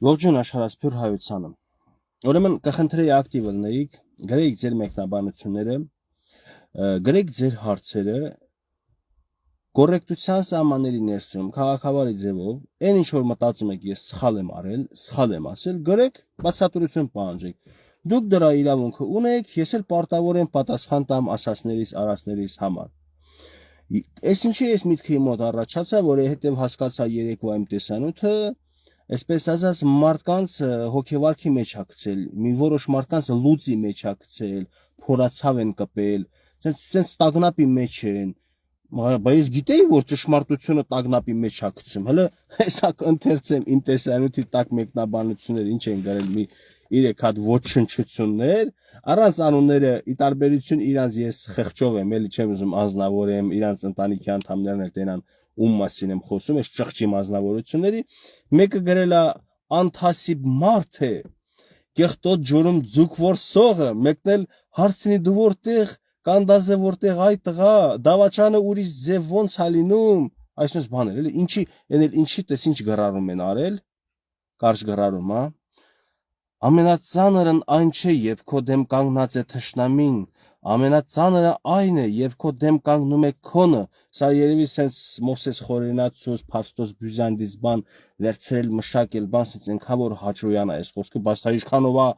Ողջույն աշխարհասփյուր հայությանը։ Ուրեմն կխնդրեի ակտիվ լինեիք, գրեիք ձեր մեկնաբանությունները, գրեիք ձեր հարցերը կոռեկտության սահմանների ներսում, քաղաքավարի ձևով, այն ինչ որ մտածում եք ես սխալ եմ արել, սխալ եմ ասել, գրեք, բացատրություն պահանջեք։ Դուք դրա իրավունքը ունեք, ես էլ պարտավոր եմ պատասխան տամ ասածներից, արածներից համար։ Այս ինչի ես միտքի մոտ առաջացա, որովհետև հասկացա երեկվա իմ տեսանյութը, այսպես ասած մարդկանց հոգեվարքի մեջ հագցել, մի որոշ մարդկանց լուծի մեջ հագցել, փորացավ են կպել, sense տագնապի մեջ են, բայց գիտեի որ ճշմարտությունը տագնապի մեջ հագցում, հələ հեսա կընթերցեմ իմ տեսանյութի տակ մեկնաբանություններ, ինչ են գրել մի 3 հատ ոչնչություններ, առանց անունները ի տարբերություն իրանց ես խղճով եմ, էլի չեմ ուզում անznավորեմ, իրանց ընտանիքի անդամներն էլ տենան ում մասին եմ խոսում, այս ճղճի մասնավորությունների, մեկը գրել է անթասիբ մարդ է, կեղտոտ ջուրում ձուկվոր սողը, մեկն էլ հարցնի դու որտեղ, կանդազը որտեղ այ տղա, դավաճանը ուրիշ ձև ոնց է լինում, այսպես բաներ, էլի ինչի, էնել ինչի տես ինչ գրառում են արել, կարճ գրառում, հա։ Ամենածանրն այն չէ, երբ քո դեմ կանգնած է թշնամին, ամենածանրը այն է, երբ քո դեմ կանգնում է քոնը, սա երևի սենց Մովսես Խորենացուց, Փավստոս Բյուզանդից բան վերցրել, մշակել, բան սենց ենքան որ հաճոյան է այս խոսքը, բայց դա ինչքանով է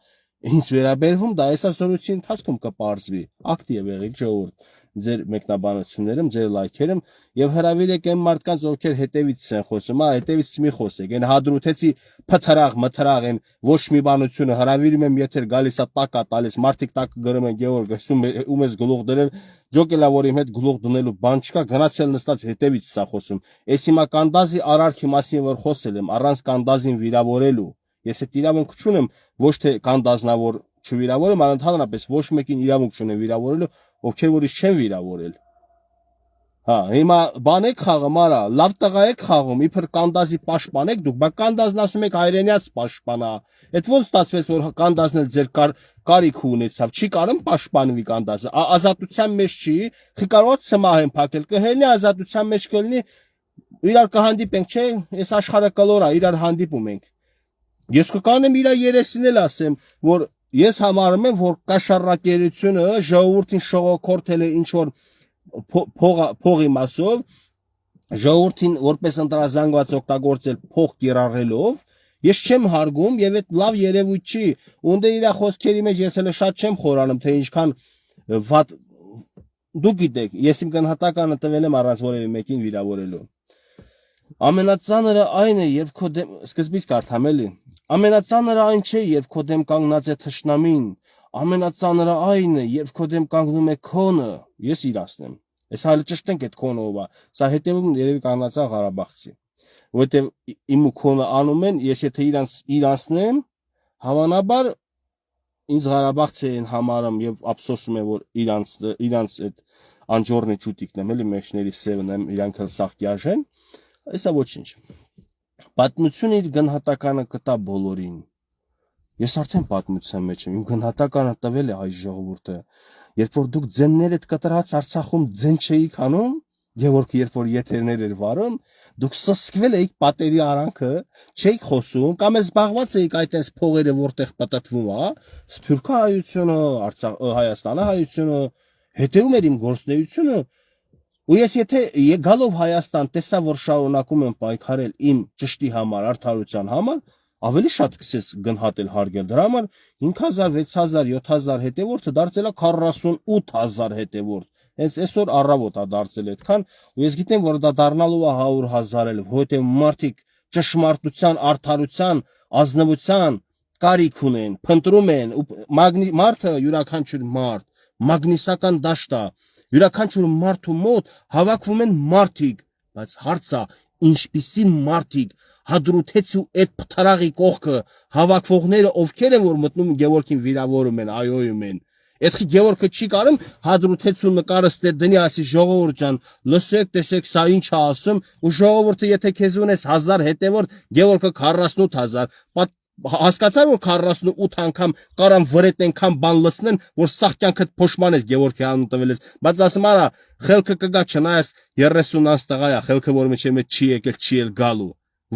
ինձ վերաբերվում, դա այս ասորությունի ընթացքում կպարզվի, ակտիվ եղեք ժողովուրդ, ձեր մեկնաբանություններում, ձեր լայքերում եւ հրավիրեք այն մարդկանց, ովքեր հետևից են խոսում, հետևից մի խոսեք, այն հադրութեցի փթրաղ, մթրաղ են ոչ մի բանությունը հրավիրում եմ, եթե գալիս է տակա տալիս, մարդիկ տակը գրում են Գևորգ, ում ես գլուխ դրել, ջոկելա որ իմ հետ գլուխ դնելու բան չկա, գնացել նստած հետևից սա խոսում։ Այս հիմա կանդազի արարքի մասին որ խոսել եմ, առանց կանդազին վիրավորելու, ես այդ իրավունք չունեմ, ոչ թե կանդազնավոր չվիրավորեմ, այլ ընդհանրապես ոչ մեկին իրավունք չունեմ վիրավորելու, ովքեր որից չեն վիրավորել։ Հա, հիմա բան եք խաղում, արա, լավ տղա եք խաղում, իբր կանդազի պաշտպան եք դուք, բայց կանդազն ասում եք հայրենյաց պաշտպանա։ Այդ ոնց ստացվեց, որ կանդազն էլ ձեր կարիք ունեցավ, չի կարում պաշտպանվի կանդազը, ազատության մեջ չի, խի կարող սմահ են փակել, կհելնի ազատության մեջ կլինի, իրար կհանդիպենք, չէ, այս աշխարհը կլոր է, իրար հանդիպում ենք։ Ես կկանեմ իր երեսին էլ ասեմ, որ ես համարում եմ, որ կաշառակերությունը ժողովրդին շողոքորթել է ինչ որ փողի մասով, ժողովրդին որպես ընտրազանգված օգտագործել փող կիրառելով, ես չեմ հարգում եւ այդ լավ երևույթ չի, ունդեր իր խոսքերի մեջ ես հələ շատ չեմ խորանում, թե ինչքան վատ դուք գիտեք, ես իմ գնահատականը տվել եմ առանց որևէ մեկին վիրավորելու։ Ամենածանրը այն է, երբ քո դեմ սկզբից կարդամ էլի։ Ամենածանրը այն չէ, երբ քո դեմ կանգնած է թշնամին, ամենածանրը այն է, երբ քո դեմ կանգնում է քոնը, ես իրացնեմ։ Այս հալը ճշտենք այդ քոնը ով է, սա հետևում երևի կանացա Ղարաբաղցի։ Որովհետև իմ ու քոնը անում են, ես եթե իրանցնեմ, հավանաբար ինձ Ղարաբաղցի են համարում եւ ափսոսում եմ, որ իրանց այդ անջորնի ճուտիկն եմ, էլի մեջների սևն եմ, իրանք էլ սաղկյաժ են։ Այսա ոչինչ։ Պատմությունը իր գնահատականը կտա բոլորին։ Ես արդեն պատմության մեջ եմ, իմ գնահատականը տվել է հայ ժողովուրդը։ Երբ որ դուք ձեններդ կտրած Արցախում ձեն չէիք անում, Գևորգ երբ որ եթերներ էր վարում, դուք սսկվել էիք պատերի արանքը, չէիք խոսում, կամ էլ զբաղված էիք այդպես փողերը որտեղ պատտվում, հա, Սփյուռքի հայությունը, Հայաստանը հայությունը, հետևում էր իմ գործնեությունը։ Ու ես եթե գալով Հայաստան տեսա, որ շարունակում եմ պայքարել իմ ճշտի համար, արդարության համար, ավելի շատ սկսեց գնահատել հարգել դրա համար 5000, 6000, 7000 հետևորդը դարձել է 48000 հետևորդ։ Հենց այսօր առավոտ է դարձել այդքան, ու ես գիտեմ, որ դա դառնալու է 100,000 էլ, որովհետև մարդիկ ճշմարտության, արդարության, ազնվության կարիք ունեն, փնտրում են, ու մարդը յուրաքանչյուր մարդ, մագնիսական դաշտ է, յուրաքանչյուր մարդու մոտ հավաքվում են մարդիկ, բայց հարցը ինչպիսի մարդիկ հադրութեցու այդ փթարաղի կողքը հավաքվողները ովքեր են որ մտնում Գևորգին վիրավորում են, այոյում են։ Այդ Գևորգը չի կարում հադրութեցու նկարը ստե դնի ասի ժողովուրդ ջան, լսեք, տեսեք, սա ինչ է ասում, ու ժողովուրդը եթե քեզ ունես 1000 հետևորդ, Գևորգը 48000, հասկացար որ 48 անգամ կարան վրետ ենքան բան լսնեն, որ սաղ կյանքդ փոշմանես Գևորգի անուն տվելես, բայց ասում արա, խելքը կգա չնայած 30 տղա է, խելքը որ մեջը չի եկել, չի էլ գալու։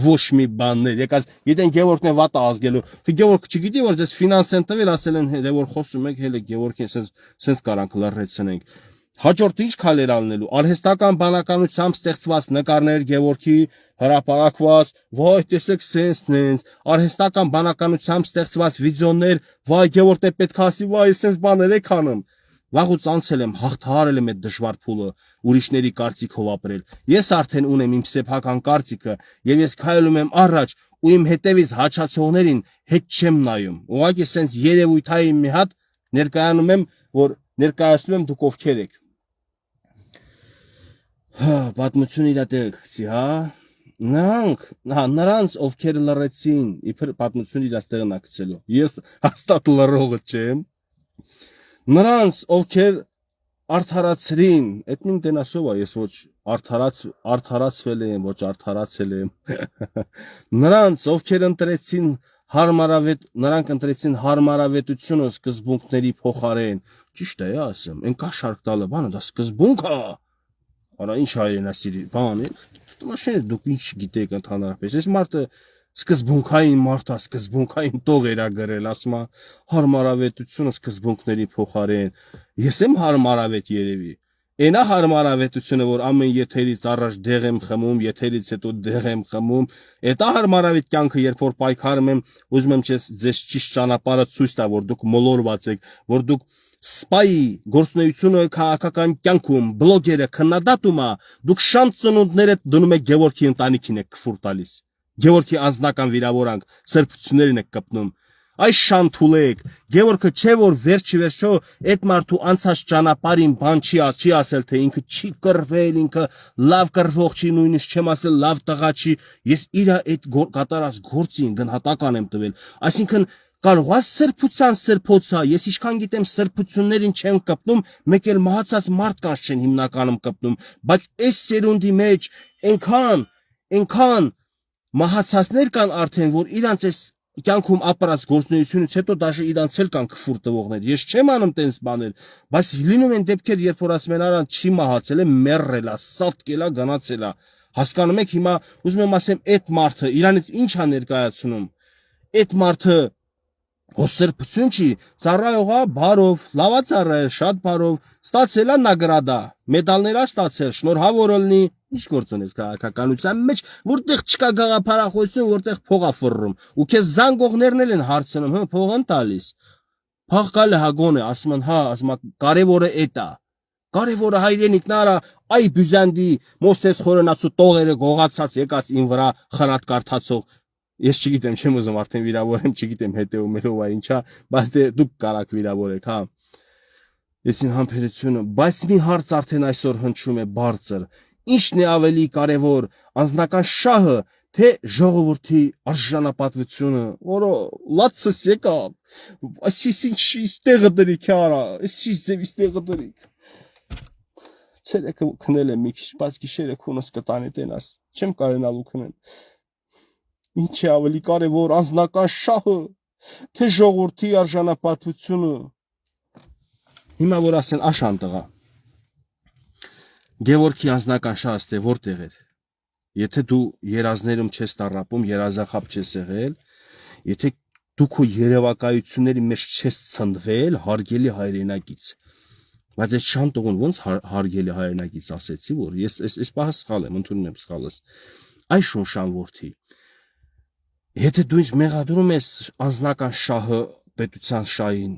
ոչ մի բաններ, եկած գիտեն Գևորգն է վատը ազգելու, թե Գևորգ չգիտի որ ձեզ ֆինանս են տվել, ասել են դե որ խոսում եք, հələ Գևորգին sense կարանք լրացնենք։ Հաջորդ ինչ քայլեր անելու, արհեստական բանականությամբ ստեղծված նկարներ Գևորգի հրապարակված, վայ տեսեք sense-նենց, արհեստական բանականությամբ ստեղծված վիդեոներ, վայ Գևորգն է պետք է ասի, վայ sense բաներ եք անում։ Վաղուց անցել եմ, հաղթահարել եմ այդ դժվար փուլը, ուրիշների կարծիքով ապրել։ Ես արդեն ունեմ իմ սեփական կարծիքը, եւ ես քայլում եմ առաջ, ու իմ հետևից հաչացողներին հետ չեմ նայում։ Ուղղակի sense երևույթայի մի հատ ներկայանում եմ, որ ներկայացնում եմ դուք ովքեր եք։ Պատմություն իր տեղը գցի, հա։ Նրանց ովքեր լռեցին, իբր պատմություն իր տեղն է գցելու։ Ես հաստատ լռողը չեմ։ Նրանց ովքեր արդարացրին, այդ նույն տենասով է, ես ոչ արդարացվել եմ, ոչ արդարացել եմ։ Նրանց ովքեր ընտրեցին հարմարավետությունը սկզբունքների փոխարեն։ Ճիշտ է, ասեմ, այն կաշառք տալը բանը դա սկզբունք է։ Արա ինչ հայրենասիրի բան է։ Մաշին դուք ինչ գիտեք ընդհանրապես։ Այս մարդը սկզբունքային մարդ է, սկզբունքային տող էր գրել, ասում է հարմարավետությունը սկզբունքների փոխարեն։ Ես եմ հարմարավետ երևի։ Այնա հարմարավետությունը, որ ամեն եթերից առաջ դեղ եմ խմում, եթերից հետո դեղ եմ խմում, դա հարմարավետ կյանքը, երբ որ պայքարում եմ, ուզում եմ ձեզ ճիշտ ճանապարհը ցույց տա, որ դուք մոլորված եք, որ դուք սպայի գործունեությունը քաղաքական կյանքում բլոգերը քննադատումը դուք շանտ ծնունդները դնում եք Գևորգի ընտանիքին եք քֆուր տալիս Գևորգի անձնական վիրավորանք սրբություններին եք կպնում այս շանթուլեք Գևորգը չէ որ վերջի վերջո այդ մարդու անցած ճանապարհին բան չի ասել թե ինքը չի կռվել ինքը լավ կռվող չի նույնիսկ չեմ ասել լավ տղա չի ես իր այդ կատարած գործին գնահատական եմ տվել այսինքն Կարող է սրբության սրբոցա, ես ինչքան գիտեմ սրբություններին չեն կպնում, մեկ էլ մահացած մարդկանց չեն հիմնականում կպնում, բայց այս սերունդի մեջ այնքան մահացածներ կան արդեն, որ իրանց այս կյանքում ապրած գործունեությունից հետո դաժե իրանց էլ կան քֆուր տվողներ։ Ես չեմ անում տենց բաներ, բայց լինում են դեպքեր, երբ որ ասում են արանց չի մահացել է, մեռել է, սատկել է, գնացել է։ Հասկանում եք հիմա ուզում եմ ասեմ այդ մարդը իրանից ինչ է ներկայացնում։ Այդ մարդը Հոսերբություն չի, ծառայողա բարով, լավա ծառայել, շատ բարով, ստացել է նագրադա, մեդալներ է ստացել, շնորհավոր լինի, ինչ գործ ունես քաղաքականության մեջ, որտեղ չկա գաղափարախոսություն, որտեղ փող է ֆռռում, ու քեզ զանգողներն են հարցնում, հա, փող են տալիս։ Փող գալը հագոն է, ասում են, հա, ասում է, կարևորը էտա։ Կարևորը հայրենիքն արա, այ բյուզանդի, Մոսես խորենացու տողերը գողացած եկած ին վրա խրատ կարդացող Ես չգիտեմ, չեմ ուզում արդեն վիրավորեմ, չգիտեմ հետեւում ելով է ինչա, բայց դե դուք կարաք վիրավորեք, հա։ Եսին համբերությունը, բայց մի հարց արդեն այսօր հնչում է բարձր։ Ինչն է ավելի կարևոր, անձնական շահը, թե ժողովրդի արժանապատվությունը, որը լացս եկա, այսինչ իստեղը դրիք արա, այսինչ ձև իստեղը դրիք։ Ցերեկը քնել եմ մի քիչ, բայց գիշերը քունս կտանի տենաս, չեմ կարենալու քնեմ։ Ինչ է ավելի կարևոր անձնական շահը, թե ժողովրդի արժանապատվությունը։ Հիմա որ ասեն աշան տղա։ Գևորգի անձնական շահը թե որտեղ էր։ Եթե դու երազներում չես տառապում, երազախապ չես եղել, եթե դու քո երևակայությունների մեջ չես ցնդվել, հարգելի հայրենակից։ Բայց այս շան տղուն ոնց հարգելի հայրենակից ասեցի, որ ես այս պահը սխալ եմ, ընդունում եմ սխալս։ Այս շունշան որդի Եթե դու ինձ մեղադրում ես անձնական շահը պետության շահին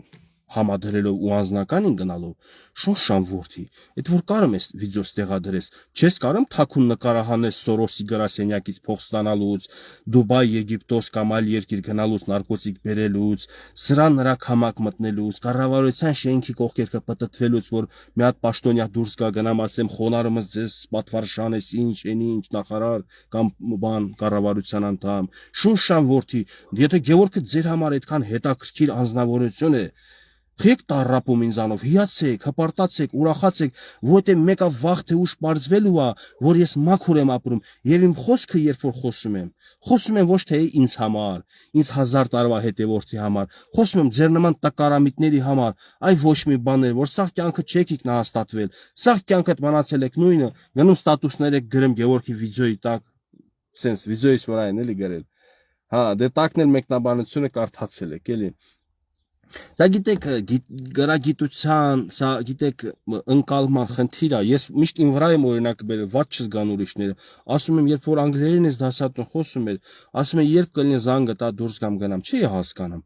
համադրելով ու անձնականին գնալով, շունշան որդի, այդ որ կարում ես վիդեոս տեղադրես, չես կարում թաքուն նկարահանես Սորոսի գրասենյակից փող ստանալուց, Դուբայ, Եգիպտոս կամ այլ երկիր գնալուց, նարկոտիկ բերելուց, սրա նրա քամակ մտնելուց, կառավարության շենքի կողքերքը պտտվելուց, որ մի հատ պաշտոնյա դուրս գա գնամ ասեմ խոնարհումս ձեզ պատվարժան ես ինչ նախարար կամ բան կառավարության անդամ, շունշան որդի, եթե Գևորգը ձեր համար այդքան հետաքրքիր անձնավորություն է Խեք տառապում ինձանով, հիացեք, հպարտացեք, ուրախացեք, որտեղ մեկը վաղ թե ուշ բարձվելու է, որ ես մաքուր եմ ապրում, եւ իմ խոսքը երբ որ խոսում եմ ոչ թե ինձ համար, ինձ 1000 տարվա հետևորդի համար, խոսում եմ ձեր նման տկարամիտների համար, այ ոչ մի բաներ, որ սաղ կյանքը չեք ինքնահաստատվել, սաղ կյանքդ մնացել եք նույնը, գնում ստատուսներ եք գրում Գևորգի վիդեոյի տակ, sense վիդեոից որ այն էլի գրել։ Հա, դե տակն էլ մեկնաբանությունը կարդացել եք, էլի։ Սա գիտեք գրագիտության, սա գիտեք ընկալման խնդիր է։ Ես միշտ իմ վրա եմ օրինակ բերել, ված չզգան ուրիշները։ Ասում եմ, երբ որ անգլերեն ես դասատուն խոսում էր, ասում եմ, երբ կլինի զանգը տա դուրս գամ գնամ, չի հասկանում։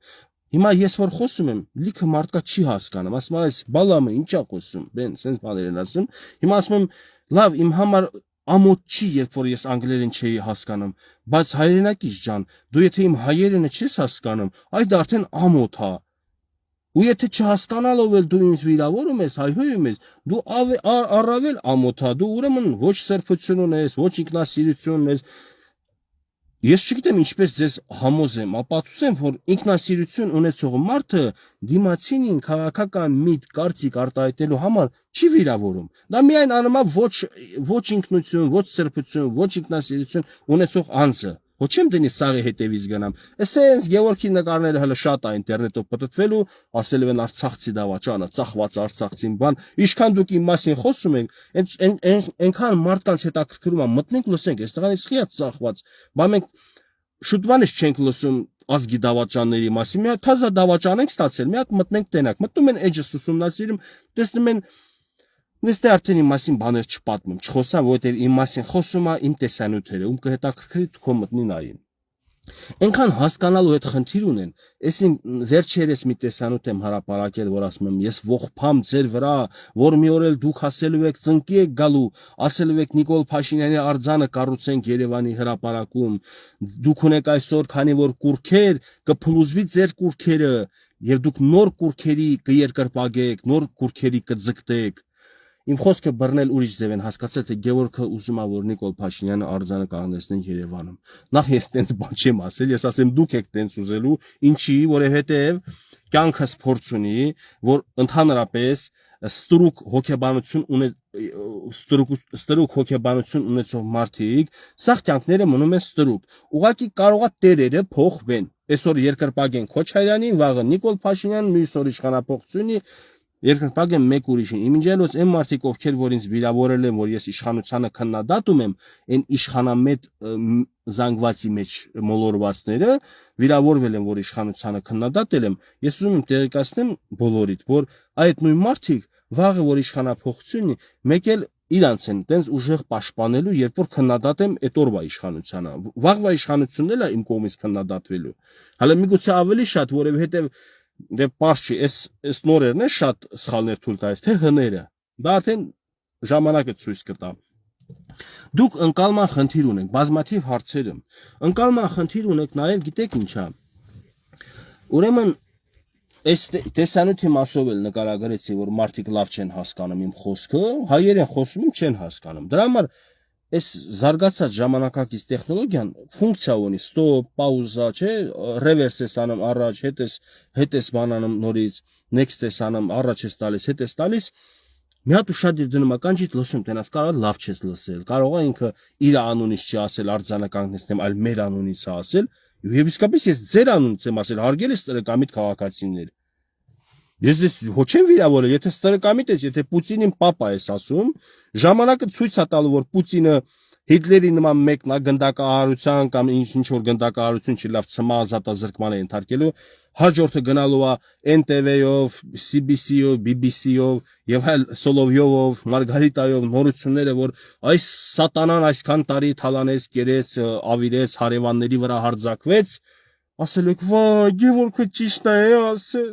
Հիմա ես որ խոսում եմ, լիքը մարդկա չի հասկանում, ասում այս բալամը ինչա խոսում, բեն, sense բաներ են ասում։ Հիմա ասում եմ, լավ, իմ համար ամոթ չի, երբ որ ես անգլերեն չէի հասկանում, բայց հայրենակից ջան, դու եթե իմ հայերենը չես հասկանում, այդ արդեն ամոթ է։ Ու եթե չհասկանալով էլ դու ինձ վիրավորում ես, հայհոյում ես, դու առավել ամոթ է, դու ուրեմն ոչ սրբություն ունես, ոչ ինքնասիրություն ունես։ Ես չգիտեմ ինչպես ձեզ համոզեմ, ապացուցեմ, որ ինքնասիրություն ունեցող մարդը դիմացինին քաղաքական միտ կարծիք արտահայտելու համար չի վիրավորում։ Դա միայն անում է ոչ ինքնություն, ոչ սրբություն, ոչ ինքնասիրություն ունեցող անձը։ Ոչ չեմ դնի սաղի հետևից գնամ։ Էսենց Գևորգի նկարները հələ շատ է ինտերնետով պատտվելու, ասել են Արցախցի դավաճանը, ծախված Արցախցին բան։ Ինչքան դուք իմ մասին խոսում եք, այնքան մարդկանց հետաքրքրում է, մտնենք լսենք, այստեղանից խիա ծախված։ Բա մենք շուտվանից չենք լսում ազգի դավաճանների մասին։ Մի հատ թազա դավաճան ենք ստացել, մի հատ մտնենք տենակ։ Մտնում են էջս ուսումնասիրում, տեսնում են Նստե արդեն իմ մասին բաներ չպատմում, չխոսամ, որովհետև իմ մասին խոսում է իմ տեսանյութերը, ում կհետաքրքրի քո մտնի նային։ Այնքան հասկանալու հետ խնդիր ունեն, այսին վերջերս մի տեսանյութ եմ հրապարակել, որ ասում եմ, ես ողբամ ձեր վրա, որ մի օր էլ դուք ասելու եք ծնկի եք գալու, ասելու եք Նիկոլ Փաշինյանի արձանը կառուցենք Երևանի հրապարակում, դուք ունեք այսօր, քանի որ կուրքեր, կփլուզվի ձեր կուրքերը, եւ դուք նոր կուրքերի կերկրպագեք, նոր կուրքերի կձգտեք։ Իմ խոսքը բռնել ուրիշ ձև են հասկացել, թե Գևորգը ուզում է, որ Նիկոլ Փաշինյանը արձանը կանգնեցնեն Երևանում։ Նախ ես տենց բան չեմ ասել, ես ասեմ դուք եք տենց ուզելու, ինչի, որովհետև կյանքս փորձ ունի, որ ընդհանրապես ստրուկ հոգեբանություն ունեցող մարդիկ սաղ կյանքները մնում են ստրուկ։ Ուղղակի կարողա տերերը փոխվեն։ Այսօր երկրպագեն Քոչարյանին, վաղը Նիկոլ Փաշինյանին, մյուս օր իշխանապողությունի երկրպագեն մեկ ուրիշին։ Իմիջիալոց այն մարդիկ, ովքեր որ ինձ վիրավորել են, որ ես իշխանությանը քննադատում եմ, այն իշխանամետ զանգվածի մեջ մոլորվածները վիրավորվել են, որ իշխանությանը քննադատել եմ։ Ես ուզում եմ տեղեկացնեմ բոլորիդ, որ այդ նույն մարդիկ վաղը որ իշխանապողությունն մեկ էլ իրանց են տենց ուժեղ պաշտպանելու, երբ որ քննադատեմ այդ օրվա իշխանությանը։ Վաղվա իշխանությունն էլ է իմ կողմից քննադատվելու։ Հələ միգուցե ավելի շատ, որովհետև դե պարզ չի, այս նորերն է շատ սխալներ թույլ տալիս, թե հները։ Դա արդեն ժամանակը ցույց կտա։ Դուք ընկալման խնդիր ունեք, բազմաթիվ հարցերում։ Ընկալման խնդիր ունեք նաև, գիտեք ինչա։ Ուրեմն այս տեսանյութի մասով էլ նկարագրեցի, որ մարդիկ լավ չեն հասկանում իմ խոսքը, հայերեն խոսում եմ չեն հասկանում։ Դրա համար այս զարգացած ժամանակակից տեխնոլոգիան ֆունկցիա ունի, ստոպ, պաուզա, չէ, ռևերս ես անում առաջ, հետ ես բանանում նորից, next ես անում, առաջ ես տալիս, հետ ես տալիս, մի հատ ուշադիր դնում ականջիդ լսում, տենաս կարող լավ չես լսել, կարող է ինքը իր անունից չի ասել արձանը կանգնեցնեմ, այլ մեր անունից է ասել, եւ իսկապես ես ձեր անունից եմ ասել, հարգելի ստրկամիտ քաղաքացիներ։ Ես ոչ եմ վիրավորել, եթե ստրկամիտ ես, եթե Պուտինին պապա ես ասում, ժամանակը ցույց է տալու, որ Պուտինը Հիտլերի նման մեկն է գնդակահարության կամ ինչ որ գնդակահարություն չի լավ ցմա ազատազրկման է ենթարկելու, հաջորդը գնալու է NTV-ով, CBC-ով, BBC-ով եւ այլ Սոլովյովով, Մարգարիտայով նորությունները, որ այս սատանան այսքան տարի թալանեց, կերեց, ավիրեց, հարևանների վրա հարձակվեց, ասել եք, վայ, Գևորգը ճիշտ է ասել։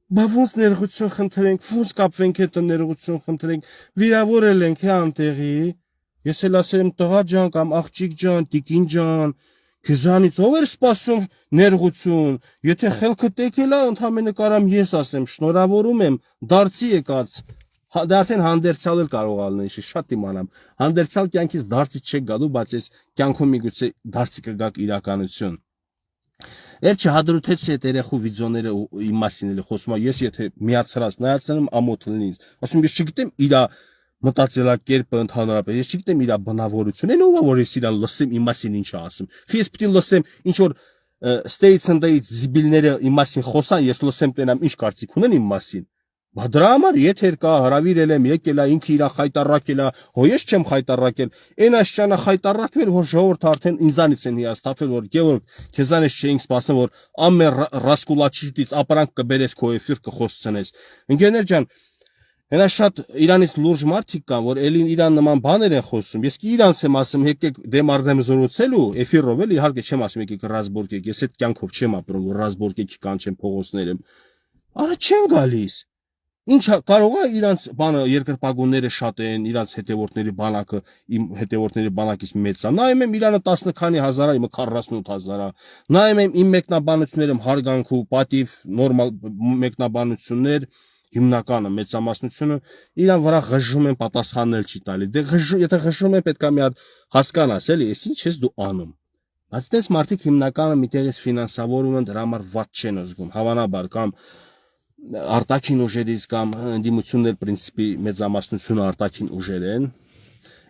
Բա ոնց ներողություն խնդրենք, ոնց կապվենք հետ ներողություն խնդրենք, վիրավորել ենք հա անտեղի։ Ես էլ ասել եմ տղա ջան կամ աղջիկ ջան, տիկին ջան, քեզանից ով էր սպասում ներողություն։ Եթե խելքը տեկել է, ընդհանրապես կարամ ես ասեմ, շնորհավորում եմ, դարձի եկած։ Դա արդեն հանդերձալ էլ կարող է լինել, շատ իմանամ։ Հանդերձալ կյանքից դարձի չեք գալու, բայց այս կյանքում միգուցե դարձի կգաք իրականություն։ Էլ չհադրութեցի այդ երեխու վիդեոները իմ մասին էլ խոսում եմ, ես եթե միացրած նայածնեմ ամոթ լինի ինձ։ Ասում ես չգիտեմ իրա մտածելակերպը ընդհանրապես, ես չգիտեմ իրա բնավորությունը, ով է որ ես իրան լսեմ իմ մասին ինչ է ասում։ Ես պիտի լսեմ ինչ որ states and dates զիբիլները իմ մասին խոսան, ես լսեմ տենամ ինչ կարծիք ունեն իմ մասին։ Բա դրա համար եթեր կա, հրավիրել եմ, եկել է, ինքը իր խայտարակել է, հո ես չեմ խայտարակել։ Այն աշճանը խայտարակվել, որ ժողովուրդը արդեն ինձանից են հիասթափել, որ Գևորգ, քեզանից չէինք սպասում, որ ամեն ռասկուլաչիտից ապրանք կբերես քո էֆիր կխոսցնես։ Ընկերներ ջան, հենա շատ Իրանից լուրջ մարդիկ կան, որ էլին Իրան նման բաներ են խոսում։ Ես კი իրանց եմ ասում, եկեք դեմ արդեմ զորուցելու, էֆիրով էլ իհարկե չեմ ասում, եկեք ռազմորկեք, ես այդ կյանքով չեմ ապրում, որ ռազմորկեքի կանչեմ փողոցներում։ Արա չեն գալիս։ Ինչ կարող է իրանց բանը երկրպագունները շատ են, իրանց հետևորդների բանակը իմ հետևորդների բանակից մեծ է։ Նայում եմ Իրանը 10 քանի հազար է, իմը 48000 է։ Նայում եմ իմ մեկնաբանություններում հարգանք ու պատիվ նորմալ մեկնաբանություններ, հիմնականը մեծամասնությունը իրան վրա ղժում են, պատասխանել չի տալի։ Դե եթե ղժում են, պետք է մի հատ հասկանաս, էլի, ես ինչ ես դու անում։ Բայց դες մարդիկ հիմնականը միտեղից ֆինանսավորում են, դրա համար ված չեն զգում, հավանաբար կամ արտաքին ուժերից կամ ընդդիմություններ պրինցիպի մեծամասնությունը արտաքին ուժեր են։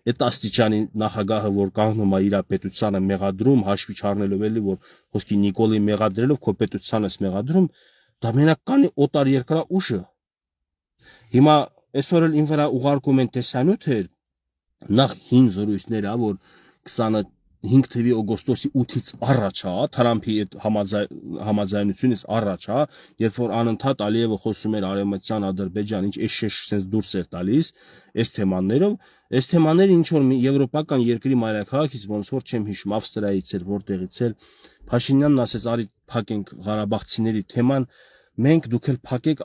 Այդ աստիճանի նախագահը որ կանգնում է իր պետությանը մեղադրում, հաշվի չառնելով էլի որ խոսքի Նիկոլի մեղադրելով քո պետությանս մեղադրում, դա մենակ կանի օտար երկրա ուժը։ Հիմա այսօր էլ իմ վրա ուղարկում են տեսանյութեր, նախ 5 զորույցներ, որ 25 թվականի օգոստոսի 8-ից առաջ, Թրամփի այդ համաձայնությունից առաջ, երբ որ անընդհատ Ալիևը խոսում էր Արևմտյան Ադրբեջան, ինչ էշ sense դուրս էր տալիս, այս թեմաներով, այս թեմաները ինչ որ եվրոպական երկրի մայրաքաղաքից ոնց որ չեմ հիշում, Ավստրիայից էր, որտեղից էր, Փաշինյանն ասեց, արի փակենք Ղարաբաղցիների թեման, մենք դուք էլ փակեք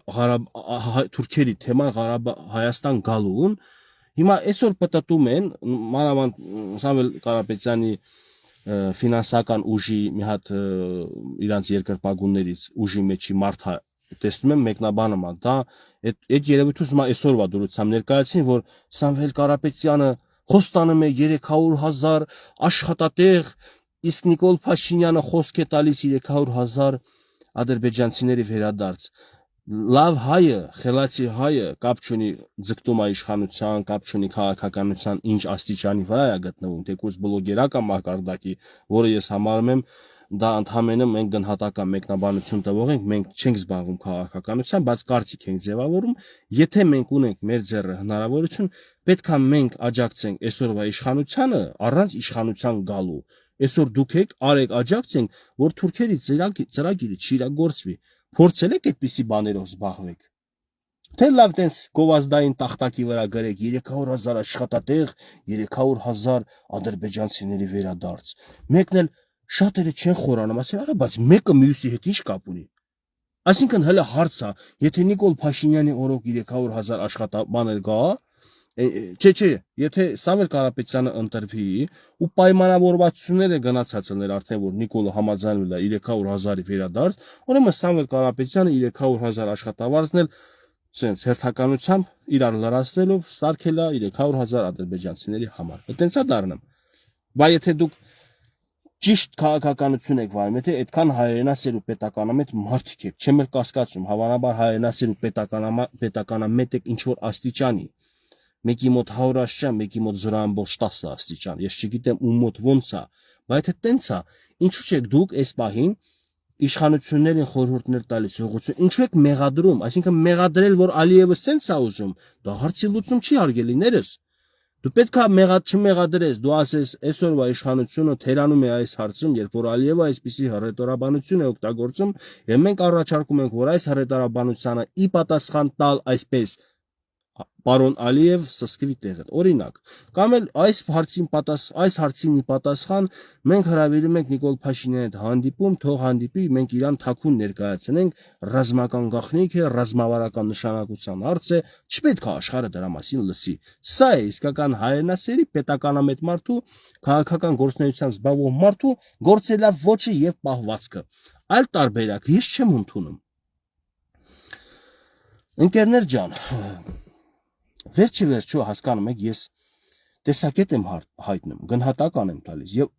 թուրքերի թեման Հայաստան գալուն։ Հիմա այսօր պատտում են մանավանդ Սամվել Կարապետյանի ֆինանսական ուժի մի հատ իրանց երկրպագուններից ուժի մեջի մարդ տեսնում եմ մեկնաբանում է դա այդ երևույթը ուզում է այսօրվա դուրսամ ներկայացին որ Սամվել Կարապետյանը խոստանում է 300,000 աշխատատեղ իսկ Նիկոլ Փաշինյանը խոսք է տալիս 300,000 ադրբեջանցիների վերադարձ լավ հայը, խելացի հայը կապ չունի ձգտում է իշխանության, կապ չունի քաղաքականության ինչ աստիճանի վրա է գտնվում, թեկուզ բլոգերական մակարդակի, որը ես համարում եմ դա ընդհանրապես մենք գնահատական մեկնաբանություն տվող ենք, մենք չենք զբաղվում քաղաքականությամբ, բայց կարծիք ենք ձևավորում, եթե մենք ունենք մեր ձեռը հնարավորություն, պետք է մենք աջակցենք այսօրվա իշխանությանը առանց իշխանության գալու։ Այսօր դուք եք արեք աջակցենք, որ թուրքերի ծրագիրը չիրագործվի։ Փորձել եք այդպիսի բաներով զբաղվեք։ Թե լավ տենց գովազդային տախտակի վրա գրեք 300,000 աշխատատեղ, 300,000 ադրբեջանցիների վերադարձ։ Մեկն էլ շատերը չեն խորանում, ասեն, արա, բայց մեկը մյուսի հետ ինչ կապ ունի։ Այսինքն հələ հարց է, եթե Նիկոլ Փաշինյանի օրոք 300,000 աշխատաբաներ գա, չէ, եթե Սամվել Կարապետյանը ընտրվի ու պայմանավորվածությունները գնացած են արդեն որ Նիկոլը համաձայնվել է 300,000-ի վերադարձ, ուրեմն Սամվել Կարապետյանը 300,000 աշխատավարձն էլ sense հերթականությամբ իրար լրացնելով սարքել է 300,000 ադրբեջանցիների համար։ Այդտենց է դառնում։ Բայց եթե դուք ճիշտ քաղաքականություն եք վարում, եթե այդքան հայրենասեր ու պետականամետ մարդիկ եք, չեմ էլ կասկածում, հավանաբար հայրենասեր ու պետականամետ եք ինչ որ աստիճանի։ Մեկի մոտ 100 աստիճան, մեկի մոտ 0.10 աստիճան։ Ես չգիտեմ ում մոտ ոնց է, բայց եթե տենց է, ինչու՞ չեք դուք այս պահին իշխանություններին խորհուրդներ տալիս ուղղություն, ինչու եք մեղադրում, այսինքն մեղադրել, որ Ալիևը սենց է ուզում, դա հարցի լուծում չի հարգելիներս։ Դու պետք է չմեղադրես, դու ասես այսօրվա իշխանությունը թերանում է այս հարցում, երբ որ Ալիևը այսպիսի հռետորաբանություն է օգտագործում, եւ մենք առաջարկում ենք, որ այս հռետորաբանությանը ի պատասխան տալ այսպես Պարոն Ալիև սսկվի տեղը։ Օրինակ, կամ էլ այս հարցին ի պատասխան մենք հրավիրում ենք Նիկոլ Փաշինյանի հետ հանդիպում, թող հանդիպի, մենք իրան թաքուն ներկայացնենք, ռազմական գաղտնիք է, ռազմավարական նշանակության հարց է, չպետք է աշխարհը դրա մասին լսի։ Սա է իսկական հայրենասերի պետականամետ մարդու, քաղաքական գործունեությամբ զբաղվող մարդու գործելավ ոճը եւ պահվածքը։ Այլ տարբերակ ես չեմ ընդունում։ Ընկերներ ջան, վերջը հասկանում եք, ես տեսակետ եմ հայտնում, գնահատական եմ տալիս եւ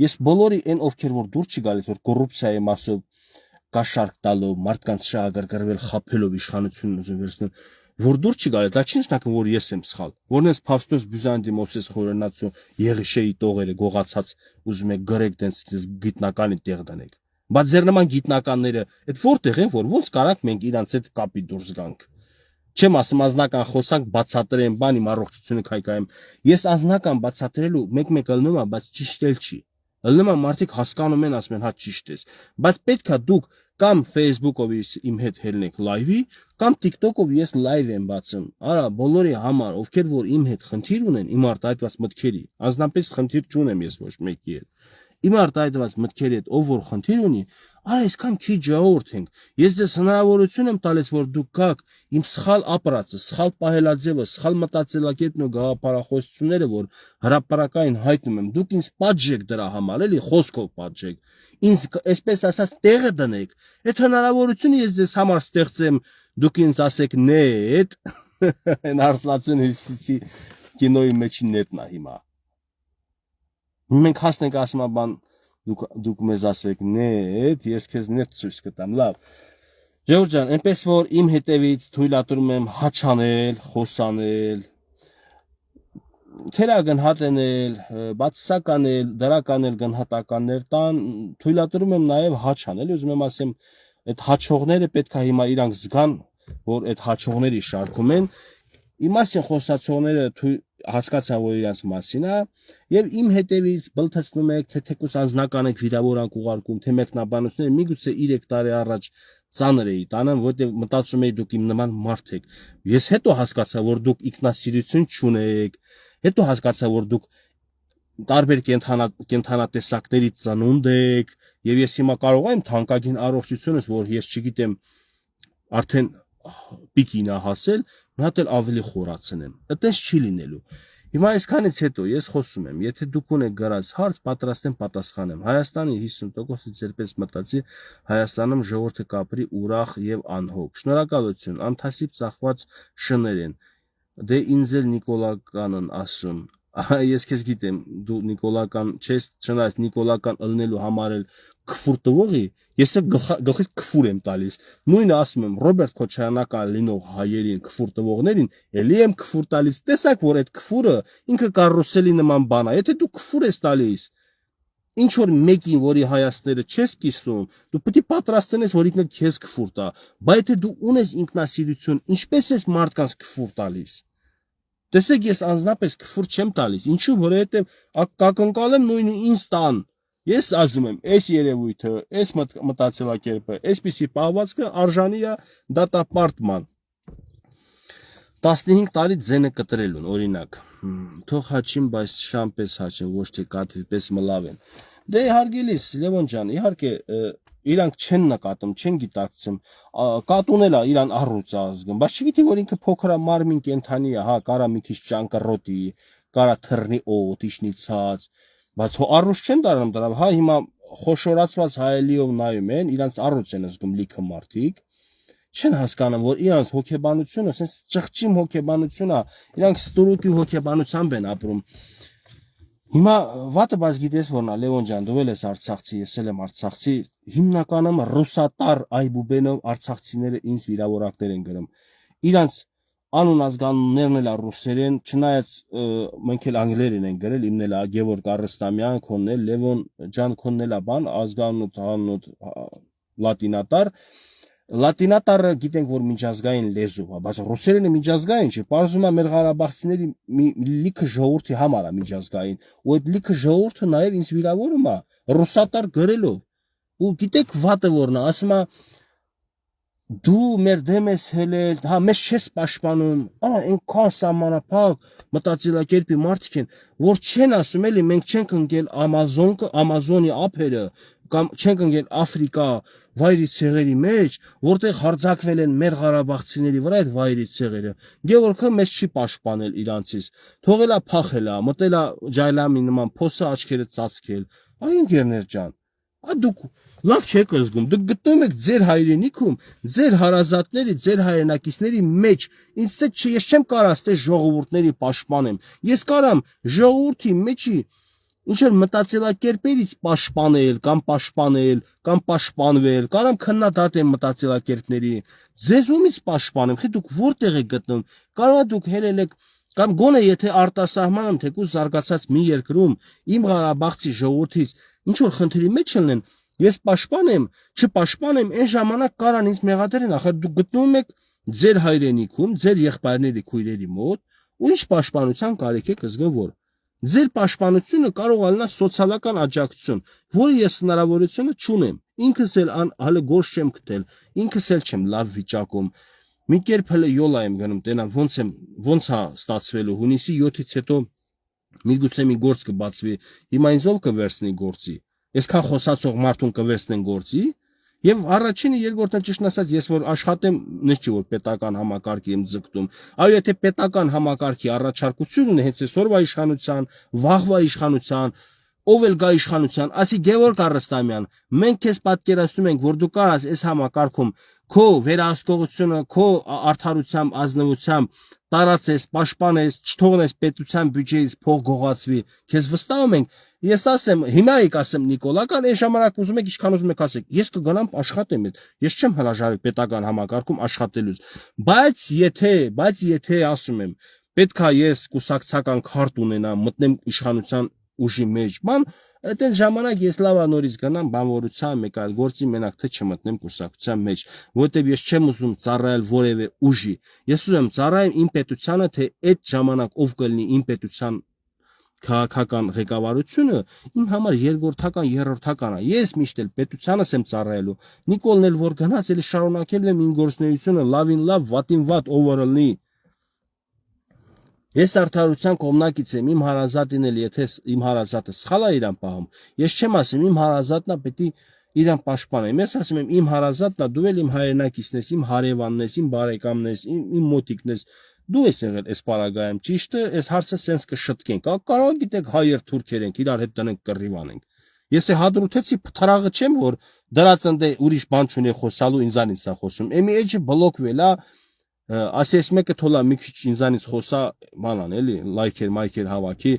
ես բոլորի այն ովքեր որ դուր չի գալիս որ կոռուպցիայի մասով կաշառք տալով, մարդկանց շահագրգռվել խափելով իշխանությունն ուզում վերցնել, որ դուր չի գալիս, դա չի նշանակում որ ես եմ սխալ, որն էս Փավստոս Բյուզանդի Մովսես Խորենացու Եղիշեի տողերը գողացած ուզում եք գրեք տենց գիտնականի տեղ դնեք։ Բայց ձեր նման գիտնականները այդ որտեղ են որ ոնց կարանք մենք իրանց հետ կապի դուրս գանք։ Չեմ ասում անձնական խոսանք բացատրեմ, բան իմ առողջությունը քայքայեմ։ Ես անձնական բացատրելու մեկ-մեկ ըլնում եմ, բայց ճիշտ էլ չի։ Ըլնում եմ մարդիկ հասկանում են, ասում են, հա ճիշտ ես։ Բայց պետքա դուք կամ Facebook-ով իմ հետ հելնեք լայվի, կամ TikTok-ով ես լայվ եմ բացում։ Արա, բոլորի համար, ովքեր որ իմ հետ խնդիր ունեն, իմ արտահայտված մտքերի, անձնապես խնդիր չունեմ ես ոչ մեկի հետ։ Իմ արտահայտված մտքերի հետ ով որ խնդիր ունի, արա այսքան քիչ ժողովուրդ ենք։ Ես ձեզ հնարավորություն եմ տալիս, որ դուք գաք իմ սխալ ապրածը, սխալ պահելաձևը, սխալ մտածելակերպն ու գաղափարախոսությունները, որ հրապարակային հայտնում եմ, դուք ինձ պատժեք դրա համար, էլի խոսքով պատժեք։ Ինձ այսպես ասած տեղը դնեք։ Այդ հնարավորությունը ես ձեզ համար ստեղծեմ, դուք ինձ ասեք նետ, այն արսլացուն հիշեցի կինոյի մեջի նետն է հիմա։ Մենք հասնենք ասում բան դուք մեզ ասեք նետ, ես քեզ նետ ցույց կտամ, լավ։ Ժողովուրդ ջան, այնպես որ իմ հետևից թույլատրում եմ հաչանել, խոսանել, թերագնահատել, բացասականել, դրականել գնահատականներ տան, թույլատրում եմ նաև հաչանել, ուզում եմ ասեմ, այդ հաչողները պետք է հիմա իրանք զգան, որ այդ հաչողների շարքում են, իմասին խոսացողները հասկացան, որ իրանց մասին է, եւ իմ հետևից բլթացնում եք, թե թեկուս անձնական եք վիրավորանք ուղարկում, թե մեկնաբանությունները միգուցե 3 տարի առաջ ծանր էի տանում, որտեղ մտածում էի դուք իմ նման մարդ եք։ Ես հետո հասկացա, որ դուք ինքնասիրություն չունեք, հետո հասկացա, որ դուք տարբեր կենթանատեսակների ծնունդ եք, եւ ես հիմա կարող եմ թանկագին առողջությունս, որ ես չգիտեմ, արդեն պիկին է հասել, մի հատ էլ ավելի խորացնեմ։ Այդպես չի լինելու։ Հիմա այսքանից հետո ես խոսում եմ, եթե դուք ունեք գրած հարց, պատրաստ եմ պատասխանեմ։ Հայաստանի 50%-ը ձերպես մտածի, Հայաստանում ժողովուրդը կապրի ուրախ եւ անհոգ։ Շնորհակալություն, անթասիբ ծախված շներ են։ Դե ինձ էլ Նիկոլականն ասում։ Ես քեզ գիտեմ, դու Նիկոլական չես, չնայած Նիկոլական ըլնելու համար էլ քֆուր տվողի, ես գլխից քֆուր եմ տալիս։ Նույնը ասում եմ Ռոբերտ Քոչարյանական լինող հայերին քֆուր տվողներին, էլի եմ քֆուր տալիս։ Տեսակ որ այդ քֆուրը ինքը կարուսելի նման բան է։ Եթե դու քֆուր ես տալիս, ինչ որ մեկին, որի հայացքները չես կիսում, դու պետք է պատրաստես, որ ինքը քեզ քֆուր տա։ Բայց եթե դու ունես ինքնասիրություն, ինչպես ես մարդկանց քֆուր տալիս։ Տեսեք, ես անձնապես քֆուր չեմ տալիս։ Ինչու՞, որովհետև կակնկալեմ նույնը ինձ տան։ Ես ասում եմ, այս երևույթը, այս մտածելակերպը, այսպիսի պահվածքը արժանի է դատապարտման։ 15 տարի ձենը կտրելուն, օրինակ, թող հաչին, բայց շամպես հաչեն, ոչ թե կատվիպես մլավեն։ Դե հարգելիս, Լևոն ջան, իհարկե իրանք չեն նկատում, չեն գիտակցում, կատունել է իրան առուց ազգում, բայց չգիտի, որ ինքը փոքր է մարմին կենթանի է, հա, կարա մի քիչ ճանկռոտի, կարա թռնի օդ, իշնի ցած, բայց առուց չեն դառնում դրա, հա, հիմա խոշորացված հայելիով նայում են, իրանց առուց են զգում լիքը մարդիկ, չեն հասկանում, որ իրանց հոգեբանությունը, ասես ճղճիմ հոգեբանություն է, իրանք ստուրուկի հոգեբանությամբ են ապրում։ Հիմա վատը բայց գիտես որն է, Լևոն ջան, դու էլ ես արցախցի, ես էլ եմ արցախցի, հիմնականում ռուսատար այբուբենով արցախցիները ինձ վիրավորակներ են գրում։ Իրանց անուն ազգանուններն էլ ռուսերեն, չնայած մենք էլ անգլերեն են գրել, իմն էլ Գևորգ Արստամյան, քոնն էլ Լևոն ջան, քոնն էլ բան, ազգանուն լատինատար, լատինատարը գիտենք որ միջազգային լեզու է, բայց ռուսերենը միջազգային չէ, պարզվում է մեր ղարաբաղցիների լիքը ժողովրդի համար է միջազգային, ու այդ լիքը ժողովուրդը նաև ինձ վիրավորում է ռուսատար գրելով։ Ու գիտեք վատը որն է, ասում է դու մեր դեմ ես հելել, հա մեզ չես պաշտպանում, այնքան սահմանափակ մտածելակերպի մարդիկ են, որ չեն ասում էլի մենք չենք ընկել Ամազոնի ափերը, կամ չենք ընկել Աֆրիկա վայրի ցեղերի մեջ, որտեղ հարձակվել են մեր ղարաբաղցիների վրա այդ վայրի ցեղերը։ Գևորգը մեզ չի պաշտպանել իրանցից, թողելա փախելա, մտելա ջայլամի նման փոսը աչքերը ծածկել։ Այ ընկերներ ջան, դուք լավ չեք զգում, դուք գտնում եք ձեր հայրենիքում, ձեր հարազատների, ձեր հայրենակիցների մեջ, ինձ թե ես չեմ կարա ստե ժողովուրդների պաշտպանեմ, ես կարամ ժողովրդի մեջի ինչ որ մտածելակերպերից պաշտպանել կամ պաշտպանվել, կարամ քննադատեմ մտածելակերպների, ձեզ ումից պաշտպանեմ, թե դուք որտեղ եք գտնում, կարող է դուք հելել եք կամ գոնե եթե արտասահմանում թեկուզ զարգացած մի երկրում իմ Ղարաբաղցի ժողովրդից ինչ որ խնդրի մեջ լինեն, ես պաշտպանեմ, չպաշտպանեմ, այն ժամանակ կարան ինձ մեղադրեն, ախր դուք գտնում եք ձեր հայրենիքում, ձեր եղբայրների քույրերի մոտ, ու ինչ պաշտպանության կարիք է կզգան որ ձեր պաշտպանությունը կարող է լինել սոցիալական աջակցություն, որը ես հնարավորությունը չունեմ։ Ինքս էլ հələ գործ չեմ գտել, ինքս էլ չեմ լավ վիճակում։ Մի կերպ հələ յոլա եմ գնում, տենա ոնց է ստացվելու հունիսի 7-ից հետո միգուցե մի գործ կբացվի, հիմա ինձ ով կվերցնի գործի։ Այսքան խոսացող մարդուն կվերցնեն գործի, եւ առաջինը երկրորդը ճիշտ ասած ես որ աշխատեմ, նշ չի որ պետական համակարգի եմ ձգտում։ Այո, եթե պետական համակարգի առաջարկությունն է հենց այսօրվա իշխանության, վաղվա իշխանության, ով էլ գա իշխանության, ասի Գևորգ Առստամյան, մենք քեզ պատկերացնում ենք, որ դու կարաս այս համակարգում քո վերահսկողությունը, քո արդարությամբ, ազնվությամբ տարածես, պաշտպանես, չթողնես պետության բյուջեից փող գողացվի, քեզ վստահում ենք։ Ես ասեմ, հիմա եք ասեմ Նիկոլական, այն ժամանակ ուզում եք ինչքան ուզում եք ասեք, ես կգնամ աշխատեմ, ես չեմ հրաժարվել պետական համակարգում աշխատելուց, բայց եթե ասում եմ, պետքա ես կուսակցական քարտ ունենամ, մտնեմ իշխանության ուժի մեջ, ման այդ ժամանակ ես լավա նորից գնամ բանվորության մեկ այլ գործի մենակ թե չմտնեմ կուսակցության մեջ, որտեղ ես չեմ ուզում ծառայել որևէ ուժի։ Ես ուզում եմ ծառայեմ իմ պետությանը, թե այդ ժամանակ ով կլինի իմ պետության քաղաքական ղեկավարությունը իմ համար երկրորդական, երրորդական է։ Ես միշտ էլ պետությանս եմ ծառայելու։ Նիկոլն էլ որ գնաց, էլի շարունակել եմ իմ գործունեությունը լավին լավ, վատին վատ, overall-ի։ Ես արդարության կողմնակից եմ, իմ հարազատին էլ եթե իմ հարազատը սխալ է իրան պահում, ես չեմ ասում իմ հարազատն է պետք է իրան պաշտպանեմ։ Ես ասում եմ իմ հարազատն է, դու էլ իմ հայրենակիցն ես, իմ հարևանն ես, իմ բարեկամն ես, իմ մոտիկն ես, դու ես եղել այս պարագայում, ճիշտ է, այս հարցը սենց կշտկենք։ Կարող գիտեք հայեր թուրքեր ենք, իրար հետ տնենք կռիվ անենք։ Ես է հադրութեցի փթարաղը չեմ, որ դրած ընդ ուրիշ բան չունի խոսալու ինձանից է խոսում։ Էմի էջը բլոկվել է, ասես մեկը թոլա մի քիչ ինձանից խոսա, բանան էլի, մայքեր հավաքի,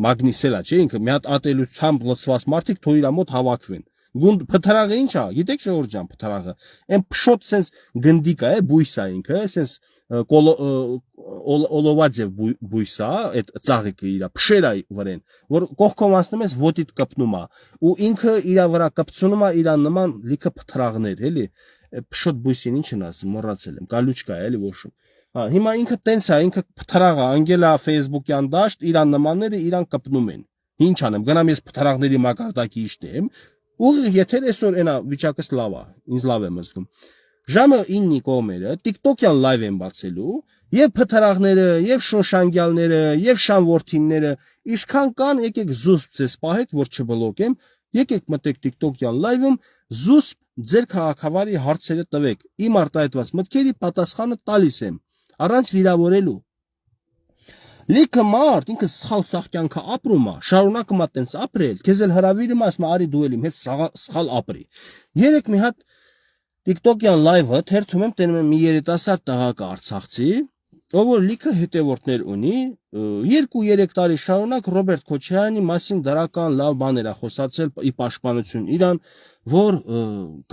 մագնիսելա, չէ, ինքը մի հատ ատելությամբ լցված մարդիկ թող իր մոտ հավաքվեն։ Գունդ փթարաղը ի՞նչ է, գիտեք Ժողովուրդ ջան, փթարաղը, այն փշոտ սենց գնդիկ է, բույս է ինքը, սենց օլովաձև բույս է, այդ ծաղիկը իր փշեր է վրեն, որ կողքով անցնում ես ոտիդ կպնում է, ու ինքը իր վրա կպցնում է իր նման լիքը փթարաղներ, էլի, փշոտ բույսին ինչ են ասում, մոռացել եմ, կալուչկա է, էլի ոշում։ Հիմա ինքը տենց է, ինքը փթարաղ է, անգել է Facebook-յան դաշտ, իր նմանները իրան կպնում են։ Ինչ անեմ, գնամ ես փթարաղների մակարդակի իշտեմ, ու եթե այսօր այնա վիճակս լավ է, ինձ լավ եմ զգում։ Ժամը 9-ի կողմերը TikTok-յան լայվ են բացելու, եւ փթարաղները, եւ շոշանգյալները, եւ շանվորթինները, ինչքան կան, եկեք զուսպ ձեզ պահեք, որ չբլոկեմ, եկեք մտեք TikTok-յան լայվում, զուսպ ձեր քաղաքավարի հարցերը տվեք։ Իմ արտահայտված մտքերի պատասխանը տալիս եմ, առանց վիրավորելու։ Լիքը մարդ ինքը սխալ սախկյանքը ապրում է, շարունակում է տենց ապրել, քեզ էլ հրավիրում է, ասում արի դու էլ իմ հետ սխալ ապրի։ Երեք մի հատ TikTok-յան լայվը թերթում եմ, տենում եմ մի երիտասարդ տղա արցախցի, ով որ լիքը հետևորդներ ունի, 2-3 տարի շարունակ Ռոբերտ Քոչարյանի մասին դրական լավ բաներ է խոսացել ի պաշտպանություն իրան, որ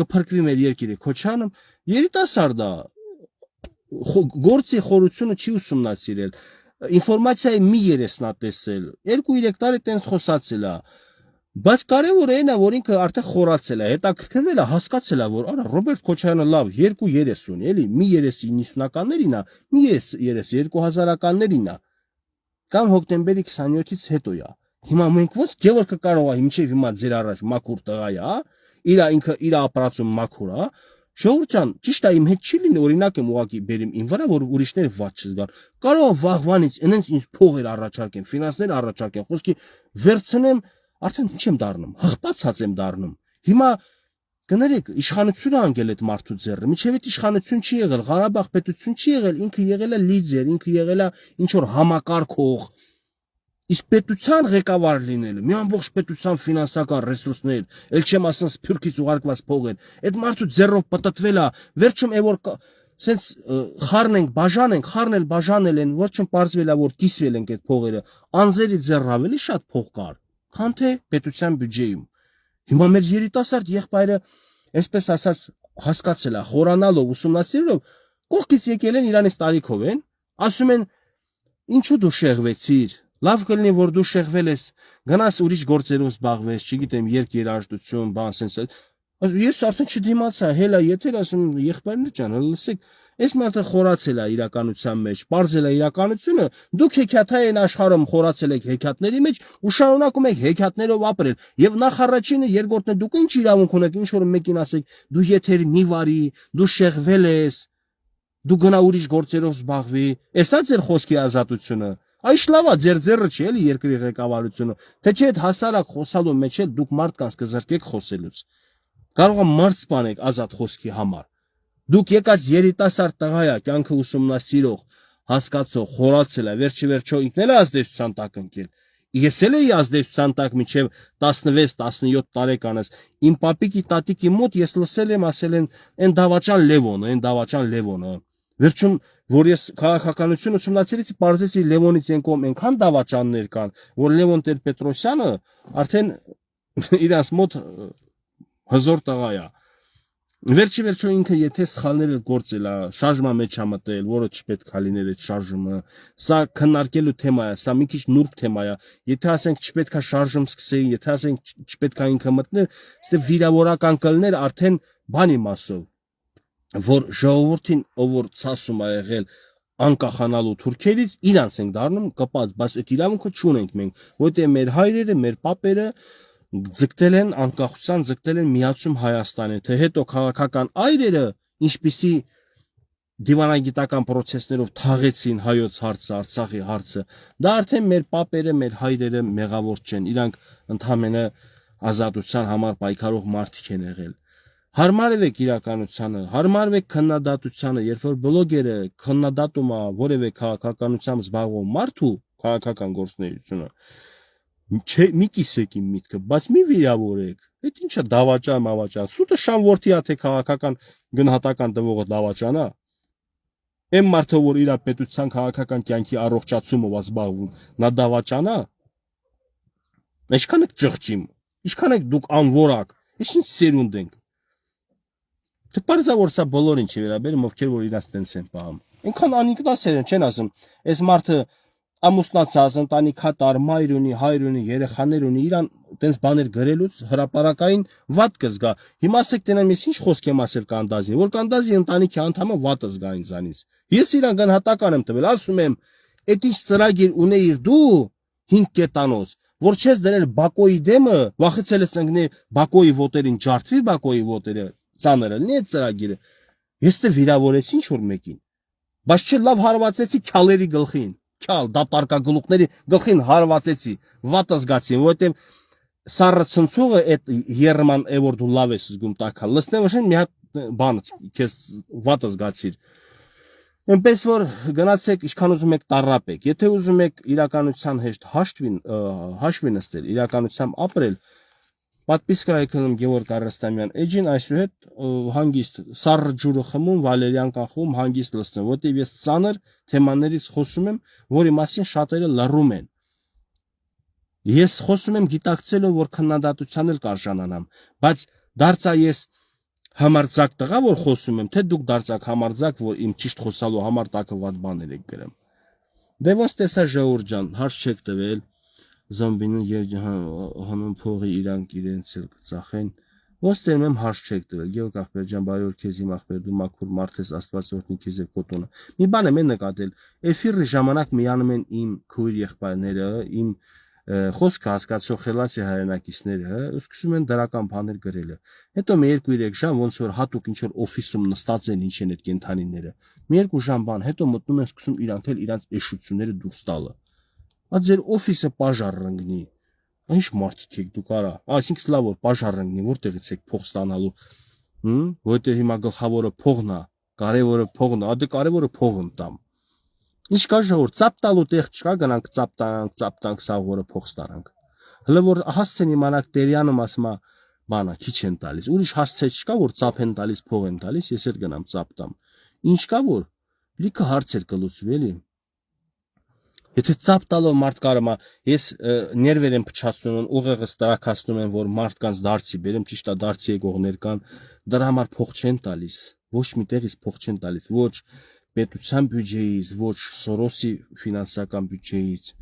կփրկվի մեր երկիրը Քոչարյանը, երիտասարդ է, գործի խորությունը չի ուսումնասիրել, ինֆորմացիայի մի երեսնա տեսել, 2-3 տարի տենց խոսացել է, բայց կարևորը այն է, որ ինքը արդեն խորացել է, հետաքրքրվել է, հասկացել է, որ արա Ռոբերտ Քոչարյանը լավ 2 երես ունի, էլի, մի երեսի 90-ականներին է, մի երես 2000-ականներին է, կամ հոկտեմբերի 27-ից հետո է։ Հիմա մենք ոնց Գևորգը կարող է մինչև հիմա ձեր առաջ մաքուր տղա է, ինքը իր ապրածում մաքուր է, Ժողովուրդ ջան, ճիշտ է իմ հետ չի լինի, օրինակ եմ ուղղակի բերեմ իմ վրա, որ ուրիշները ված չզգան։ Կարող է վաղվանից ինձ փողեր առաջարկեն, ֆինանսներ առաջարկեն, խոսքի վերցնեմ, արդեն ինչ եմ դառնում, հղպացած եմ դառնում։ Հիմա կներեք, իշխանությունը անգել այդ մարդու ձեռը, միջև այդ իշխանություն չի եղել, Ղարաբաղ պետություն չի եղել, ինքը եղել է լիդեր, ինքը եղել է ինչ որ համակարգող։ Իսկ պետության ղեկավար լինելը, մի ամբողջ պետության ֆինանսական ռեսուրսներ, ել չեմ ասած սփյուռքից ուղարկված փողեր, այդ մարդու ձեռով պատտվել է, վերջում է որ սենց խառնել բաժանել են, վերջում պարզվել է որ կիսվել են այդ փողերը, անձերի ձեռ ավելի շատ փող կար, քան թե պետության բյուջեում։ Հիմա մեր երիտասարդ եղբայրը, այսպես ասած, հասկացել է, խորանալով, ուսումնասիրելով, կողքից եկել են իրանից տարիքով են, ասում են, ինչու դու շեղվեցիր։ Լավ կլինի, որ դու շեղվել ես, գնաս ուրիշ գործերով զբաղվես, չգիտեմ, երաժշտություն, բան, սենց։ Ես արդեն չդիմացա, հելա եթեր ասում եղբայրներ ջան, լսեք, այս մարդը խորացել է իրականության մեջ, բարձել է իրականությունը, դուք հեքիաթային աշխարհում խորացել եք հեքիաթների մեջ ու շարունակում եք հեքիաթներով ապրել։ Եվ նախ առաջինը, երկրորդն է, դուք ինչ իրավունք ունեք, ինչ որ մեկին ասեք, դու եթեր մի վարի, դու շեղվել ես, դու գնա ուրիշ գործերով զբաղվի, էսա ձեր խոսքի ազատությունը։ Այս լավա ձեր ձեռը չի էլի երկրի ղեկավարությունը, թե չէ այդ հասարակ խոսալու մեջ էլ դուք մարդկանց կզրկեք խոսելուց։ Կարող է մարդ սպանեք ազատ խոսքի համար։ Դուք եկած երիտասարդ տղա է, կյանքը ուսումնասիրող, հասկացող, խորացել է, վերջիվերջո ինքն էլ է ազդեցության տակ ընկել։ Ես էլ էի ազդեցության տակ մինչև 16-17 տարեկանս։ Իմ պապիկի տատիկի մոտ ես լսել եմ, ասել են, այն դավաճան Լևոնը։ Վերջում, որ ես քաղաքականություն ուսումնասիրեցի, պարզեցի Լևոնից են կողմ այնքան դավաճաններ կան, որ Լևոն Տեր-Պետրոսյանը արդեն իրանց մոտ հզոր տղա է։ Վերջիվերջո ինքը եթե սխալներ գործել է, շարժման մեջ է մտել, որը չպետք է լիներ այդ շարժումը, սա քննարկելու թեմա է, սա մի քիչ նուրբ թեմա է։ Եթե ասենք չպետք է շարժում սկսեին, եթե ասենք չպետք է ինքը մտներ, այստեղ վիրավորական կլներ արդեն բանի մասով, որ ժողովրդին, ով որ ցասում է եղել անկախանալու թուրքերից, իրանց ենք դառնում կպած, բայց այդ իրավունքը չունենք մենք, որտեղ մեր հայրերը, մեր պապերը ձգտել են անկախության, ձգտել են միացում Հայաստանի, թե հետո քաղաքական այրերը, ինչպիսի դիվանագիտական process-ներով թաղեցին հայոց հարցը, Արցախի հարցը, դա արդեն մեր պապերը, մեր հայրերը մեղավոր չեն, իրանք ընդհանրապես ազատության համար պայքարող մարդիկ են եղել։ Հարմարվեք իրականությանը, հարմարվեք քննադատությանը, երբ որ բլոգերը քննադատում է որևէ քաղաքականությամբ զբաղվող մարդու քաղաքական գործունեությունը, մի կիսեք իմ միտքը, բայց մի վիրավորեք։ Այդ ինչա դավաճան, սուտը շան որդի է, թե քաղաքական գնահատական տվողը դավաճան է։ Այն մարդը, որ իր պետության քաղաքական կյանքի առողջացումով զբաղվում, նա դավաճան է։ Ինչքան եք ճղճիմ, ինչքան եք դուք անորակ, ինչ սերունդ ենք։ Թե պարզավոր սա բոլորին չի վերաբերում, ովքեր որ իրաց տենց են պահում։ Այնքան անինքնասեր են, չեն ասում, այս մարդը ամուսնացած, ընտանիք հատար, մայր ունի, հայր ունի, երեխաներ ունի, իրան տենց բաներ գրելուց հրապարակային վատ կզգա։ Հիմա ասեք տենամ ես ինչ խոսք եմ ասել Կանդազին, որ Կանդազի ընտանիքի անդամը վատ զգա ինձանից։ Ես իրան գնահատական եմ տվել, ասում եմ, այդ ինչ ծրագիր ունեիր դու 5 կետանոց, որ չես դրել Բակոյի դեմը, վախեցել ես ընկնի Բակոյի ոտերին ջարդվի Բակոյի ոտերը, ծանրը լինի այդ ծրագիրը։ Ես դե վիրավորեցի ինչ որ մեկին, բայց չէ լավ հարվածեցի քյալերի գլխին, քյալ դատարկագլուխների գլխին հարվածեցի, վատ զգացին, որովհետև սառը ցնցուղը այդ երման է որ դու լավ ես զգում տակա, լսնեմ շեն մի հատ բան քեզ վատ զգացիր։ Այնպես որ գնացեք ինչքան ուզում եք տարապեք, եթե ուզում եք իրականության հեշտ հաշվի նստել, իրականությամբ ապրել, պատպիսկա եկնում Գևորգ Արստամյան էջին այսուհետ հանգիստ սառը ջուրը խմում, վալերիան կախում, հանգիստ լսնում, որտեղ ես ծանր թեմաներից խոսում եմ, որի մասին շատերը լռում են։ Ես խոսում եմ գիտակցելով, որ քննադատության էլ կարժանանամ, բայց դարձա ես համարձակ տղա, որ խոսում եմ, թե դուք դարձաք համարձակ, որ իմ ճիշտ խոսալու համար տակված բաներ եք գրում։ Դե ոնց տեսա Ժողովուրդ ջան, հարց չեք տվել, զոմբին հանուն փողի իրանք իրենց էլ կծախեն։ Ոնց տերում եմ հարց չեք տվել, Գեորգ ախպեր ջան, բարի օր քեզ, իմ ախպեր, դու մաքուր մարդ ես, Աստված օրհնի քեզ եւ կոտոնը։ Մի բան եմ նկատել, էֆիրի ժամանակ միանում են իմ քույր եղբայրները, իմ խոսքը հասկացող խելացի հայրենակիցները, սկսում են դրական բաներ գրելը։ Հետո մի 2-3 ժամ ոնց որ հատուկ ինչ որ օֆիսում նստած են ինչ են այդ կենթանիները։ Մի 2 ժամ բան, հետո մտնում են սկսում իրանք էլ իրանք էշությունները դուրս տալը։ Ա ձեր օֆիսը պաժար ռնգնի։ Ինչ մարդիկ եք դուք արա։ Այսինքն լավ որ պաժար ռնգնի, որտեղից եք փող ստանալու։ Որտեղ հիմա գլխավորը փողն է, կարևորը փողն է, ա դե կարևորը փողն տամ։ Ինչ կա ժողովուրդ, ծապ տալու տեղ չկա, գնանք ծապ տանք, սաղորը փող ստանանք։ Հələ որ հասցեն իմանաք Տերյանը ասում է, բանա քիչ են տալիս։ Ուրիշ հասցե չկա, որ ծապ են տալիս, փող են տալիս, ես էլ գնամ ծապ տամ։ Ինչ կա որ լիքը հարցեր կլուծվի էլի։ Եթե ծապ տալով մարդ կարում է, ես ներվեր եմ փչացնում, ուղեղս տրաքացնում եմ, որ մարդկանց դարձի բերեմ, ճիշտ է դարձի եկողներ կան, դրա համար փող չեն տալիս, ոչ մի տեղից փող չեն տալիս, ոչ պետության բյուջեից, ոչ Սորոսի ֆինանսական բյուջեից։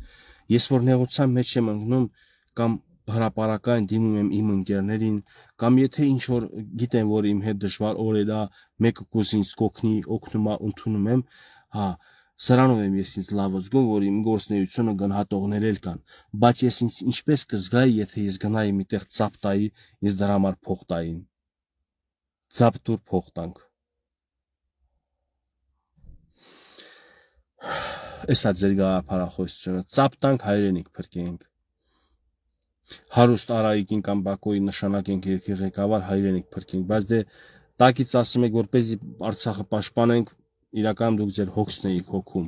Ես որ նեղության մեջ եմ ընկնում կամ հրապարակային դիմում եմ իմ ընկերներին, կամ եթե ինչ որ գիտեմ, որ իմ հետ դժվար օրեր է, մեկը կուզինց կօգնի, օգնում է, ընդունում եմ, հա, սրանով եմ ես ինձ լավ զգում, որ իմ գործունեությունը գնահատողներ էլ կան, բայց ես ինձ ինչպես կզգայի, եթե ես գնայի միտեղ ծափ տայի, ինձ դրա համար փող տային։ Ծափ դուր փող տանք։ Էսա ձեր գաղափարախոսությունը, ծափ տանք, հայրենիք փրկենք։ Հարուստ Արայիկին կամ Բակոյի նշանակենք երկրի ղեկավար, հայրենիք փրկենք, բայց դե տակից ասում եք, որպեսզի Արցախը պաշտպանենք, իրականում դուք ձեր հոգսն եք հոգում։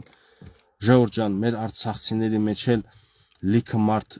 Ժողովուրդ ջան, մեր արցախցիների մեջ էլ լիքը մարդ,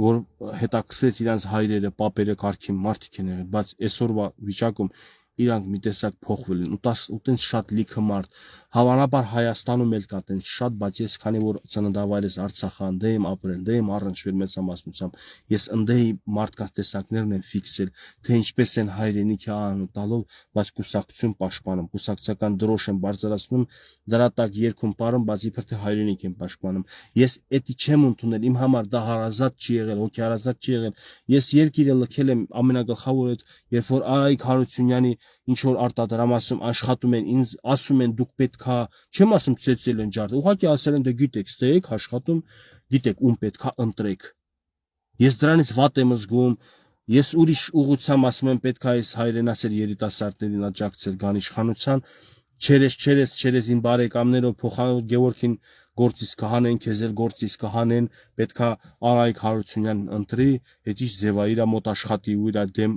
որ հետաքրքրեց իրանց հայրերը, պապերը, կարգի մարդիկ են եղել, բայց այսօրվա վիճակում իրանք մի տեսակ փոխվել են, ու տենց շատ լիքը մարդ, հավանաբար Հայաստանում էլ կա տենց շատ, բայց ես քանի որ ծննդավայրս Արցախը անդե եմ ապրել, դե եմ առնչվել մեծամասնությամբ, ես անդեի մարդկանց տեսակներն եմ ֆիքսել, թե ինչպես են հայրենիքի անունը տալով, բայց կուսակցություն պաշտպանում, կուսակցական դրոշ եմ բարձրացնում, դրա տակ երգում պարում, բայց իբր թե հայրենիք եմ պաշտպանում։ Ես էդի չեմ ընդունել, իմ համար դա հարազատ չի եղել, հոգեհարազատ չի եղել։ Ես երկիրը լքել եմ ամենագլխավորը, երբ որ Արայիկ Հարությունյանի ինչ որ արտադրամասում աշխատում են, ինձ ասում են դուք պետքա, չեմ ասում ծեծել են ջարդ, ուղղակի ասել են դե գիտեք, ստեեք աշխատում, գիտեք ում պետքա ընտրեք։ Ես դրանից վատ եմ զգում, ես ուրիշ ուղղությամբ ասում եմ պետքա այս հայրենասեր երիտասարդներին աջակցել գան իշխանության, չերես իմ բարեկամներով փոխանցել Գևորգին գործից կհանեն, քեզ էլ գործից կհանեն, պետքա Արայիկ Հարությունյանն ընտրի, այդ ինչ ձև է, իր մոտ աշխատի ու իր դեմ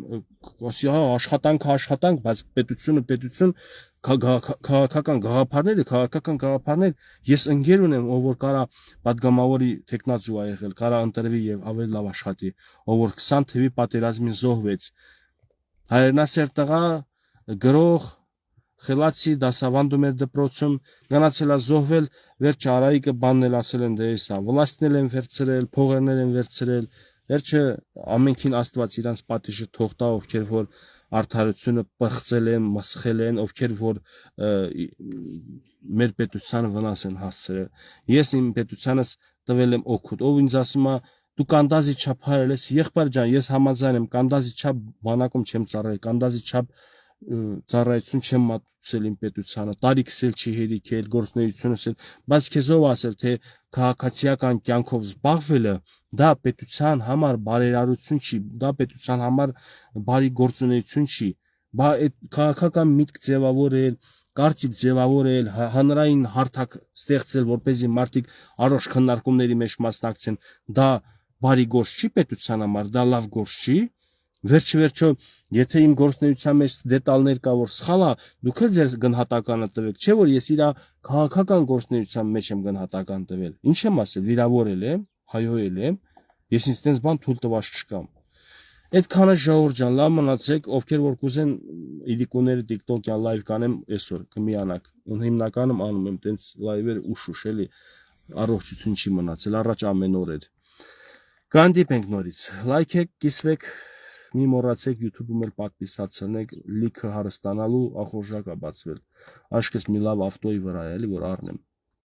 ասի, հա, աշխատանք, բայց պետություն, քաղաքական գաղափարներ, ես ընկեր ունեմ, ով որ կարա պատգամավորի տեխնացու ա եղել, կարա ընտրվի եւ ավելի լավ աշխատի, ով որ 20 թվի պատերազմին զոհվեց, հայրենասեր տղա, գրող, խելացի, դասավանդում էր դպրոցում, գնացել է զոհվել, վերջը Արայիկը բանն էլ ասել են դե էսա, վլաստնել են վերցրել, փողերներ են վերցրել, վերջը ամենքին Աստված իրանց պատիժը թող տա, ովքեր որ արդարությունը պղծել են, մսխել են, ովքեր որ մեր պետությանը վնաս են հասցրել։ Ես իմ պետությանս տվել եմ օգուտ, ով ինձ ասում է դու կանդազի չափ հայրել ես, եղբայր ջան, ես համաձայն եմ, կանդազի չափ բանակում չեմ ծառայել, կանդազի չափ ծառայություն չեմ մատուցել իմ պետությանը, տարիքս էլ չի հերիքել, գործունեությունս էլ, բայց քեզ ով ասել, թե քաղաքացիական կյանքով զբաղվելը դա պետության համար բարերարություն չի, դա պետության համար բարի գործունեություն չի, բա այդ քաղաքական միտք ձևավորել, կարծիք ձևավորել, հանրային հարթակ ստեղծել, որպեսզի մարդիկ առողջ քննարկումների մեջ մասնակցեն, դա բարի գործ չի պետության համար, դա լավ գործ չի։ Վերջը, եթե իմ գործնեության մեջ դետալներ կա, որ սխալ է, դուք էլ ձեր գնահատականը տվեք, չէ՞ որ ես իր քաղաքական գործնեության մեջ եմ գնահատական տվել։ Ինչ եմ ասել, վիրավորել եմ, հայհոյել եմ, ես ինձ տենց բան թույլ տված չկամ։ Այդքանը ժողովուրդ ջան, լավ մնացեք, ովքեր որ կուզեն իդիկուները TikTok-յան լայվ կանեմ այսօր կմիանաք։ Հիմնականում անում եմ տենց լայվեր ուշ էլի, առողջություն չի մնացել, առաջ ամեն օր էր։ Կհանդիպենք նորից, լայքեք, կիսվեք, մի մոռացեք YouTube-ում էլ պատվիսացնեք, լիքը հարստանալու ախորժակ է բացվել, աշկես մի լավ ավտոյի վրա էլի, որ առնեմ։